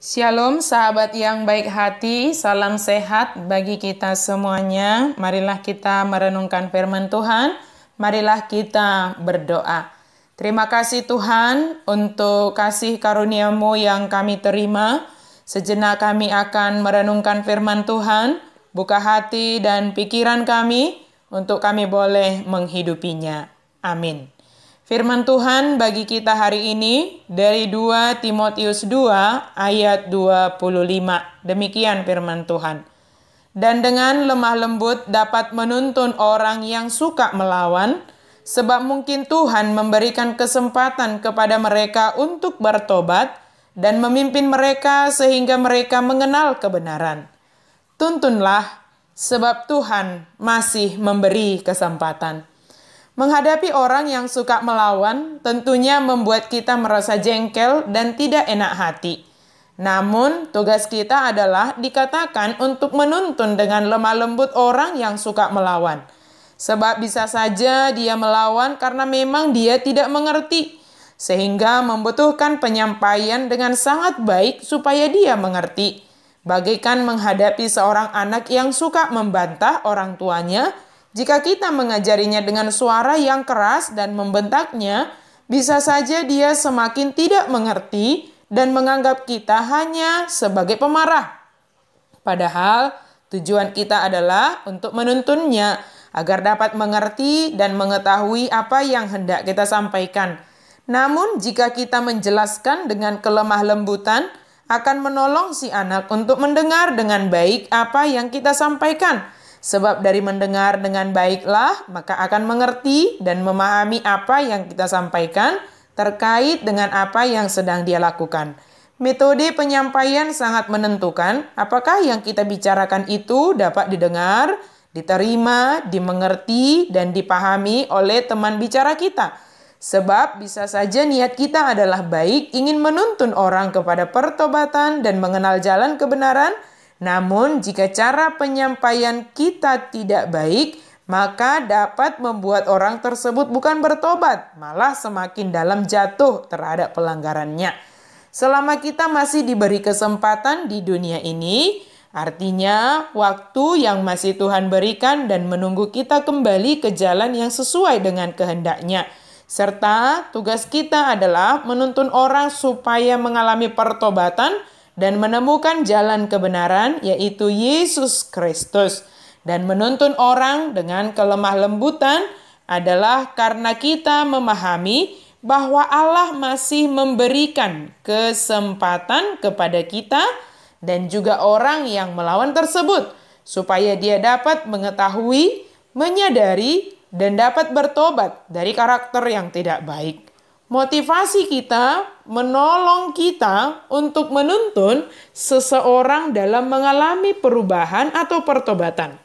Shalom sahabat yang baik hati, salam sehat bagi kita semuanya. Marilah kita merenungkan firman Tuhan, marilah kita berdoa. Terima kasih Tuhan untuk kasih karunia-Mu yang kami terima. Sejenak kami akan merenungkan firman Tuhan, buka hati dan pikiran kami untuk kami boleh menghidupinya. Amin. Firman Tuhan bagi kita hari ini dari 2 Timotius 2 ayat 25. Demikian firman Tuhan. Dan dengan lemah lembut dapat menuntun orang yang suka melawan, sebab mungkin Tuhan memberikan kesempatan kepada mereka untuk bertobat dan memimpin mereka sehingga mereka mengenal kebenaran. Tuntunlah, sebab Tuhan masih memberi kesempatan. Menghadapi orang yang suka melawan tentunya membuat kita merasa jengkel dan tidak enak hati. Namun, tugas kita adalah dikatakan untuk menuntun dengan lemah lembut orang yang suka melawan. Sebab bisa saja dia melawan karena memang dia tidak mengerti, sehingga membutuhkan penyampaian dengan sangat baik supaya dia mengerti. Bagaikan menghadapi seorang anak yang suka membantah orang tuanya. Jika kita mengajarinya dengan suara yang keras dan membentaknya, bisa saja dia semakin tidak mengerti dan menganggap kita hanya sebagai pemarah. Padahal tujuan kita adalah untuk menuntunnya agar dapat mengerti dan mengetahui apa yang hendak kita sampaikan. Namun jika kita menjelaskan dengan kelemah lembutan, akan menolong si anak untuk mendengar dengan baik apa yang kita sampaikan. Sebab dari mendengar dengan baiklah, maka akan mengerti dan memahami apa yang kita sampaikan terkait dengan apa yang sedang dia lakukan. Metode penyampaian sangat menentukan apakah yang kita bicarakan itu dapat didengar, diterima, dimengerti, dan dipahami oleh teman bicara kita. Sebab bisa saja niat kita adalah baik, ingin menuntun orang kepada pertobatan dan mengenal jalan kebenaran. Namun jika cara penyampaian kita tidak baik, maka dapat membuat orang tersebut bukan bertobat, malah semakin dalam jatuh terhadap pelanggarannya. Selama kita masih diberi kesempatan di dunia ini, artinya waktu yang masih Tuhan berikan dan menunggu kita kembali ke jalan yang sesuai dengan kehendaknya. Serta tugas kita adalah menuntun orang supaya mengalami pertobatan dan menemukan jalan kebenaran, yaitu Yesus Kristus. Dan menuntun orang dengan kelemah lembutan adalah karena kita memahami bahwa Allah masih memberikan kesempatan kepada kita dan juga orang yang melawan tersebut, supaya dia dapat mengetahui, menyadari, dan dapat bertobat dari karakter yang tidak baik. Motivasi kita menolong kita untuk menuntun seseorang dalam mengalami perubahan atau pertobatan.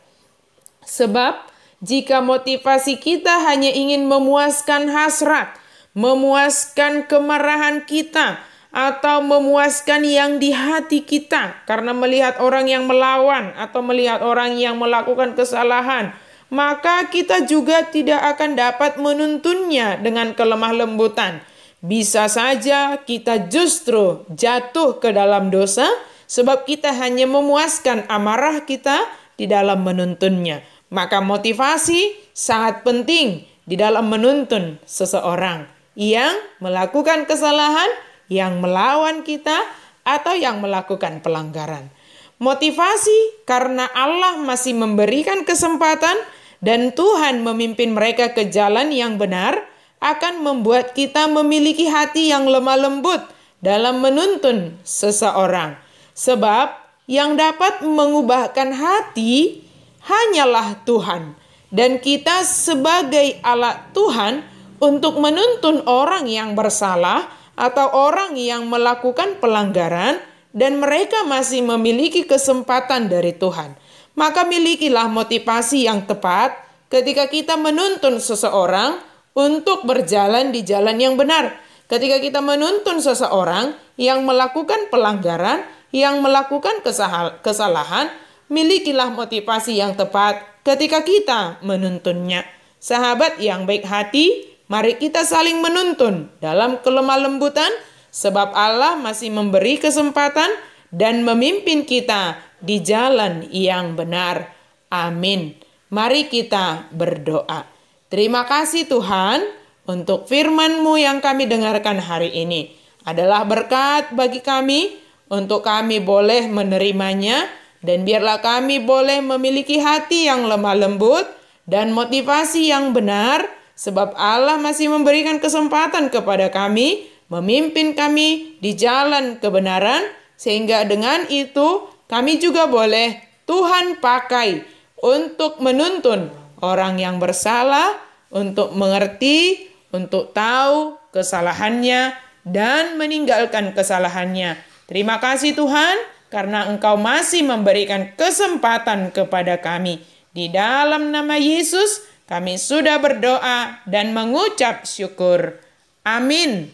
Sebab jika motivasi kita hanya ingin memuaskan hasrat, memuaskan kemarahan kita, atau memuaskan yang di hati kita karena melihat orang yang melawan atau melihat orang yang melakukan kesalahan, maka kita juga tidak akan dapat menuntunnya dengan kelemah lembutan. Bisa saja kita justru jatuh ke dalam dosa sebab kita hanya memuaskan amarah kita di dalam menuntunnya. Maka motivasi sangat penting di dalam menuntun seseorang yang melakukan kesalahan, yang melawan kita, atau yang melakukan pelanggaran. Motivasi karena Allah masih memberikan kesempatan dan Tuhan memimpin mereka ke jalan yang benar akan membuat kita memiliki hati yang lemah lembut dalam menuntun seseorang. Sebab yang dapat mengubahkan hati hanyalah Tuhan. Dan kita sebagai alat Tuhan untuk menuntun orang yang bersalah atau orang yang melakukan pelanggaran dan mereka masih memiliki kesempatan dari Tuhan. Maka milikilah motivasi yang tepat ketika kita menuntun seseorang untuk berjalan di jalan yang benar. Ketika kita menuntun seseorang yang melakukan pelanggaran, yang melakukan kesalahan, milikilah motivasi yang tepat ketika kita menuntunnya. Sahabat yang baik hati, mari kita saling menuntun dalam kelemah lembutan sebab Allah masih memberi kesempatan dan memimpin kita di jalan yang benar. Amin. Mari kita berdoa. Terima kasih Tuhan untuk firman-Mu yang kami dengarkan hari ini. Adalah berkat bagi kami untuk kami boleh menerimanya, dan biarlah kami boleh memiliki hati yang lemah lembut dan motivasi yang benar, sebab Allah masih memberikan kesempatan kepada kami, memimpin kami di jalan kebenaran, sehingga dengan itu kami juga boleh Tuhan pakai untuk menuntun orang yang bersalah, untuk mengerti, untuk tahu kesalahannya, dan meninggalkan kesalahannya. Terima kasih Tuhan, karena Engkau masih memberikan kesempatan kepada kami. Di dalam nama Yesus, kami sudah berdoa dan mengucap syukur. Amin.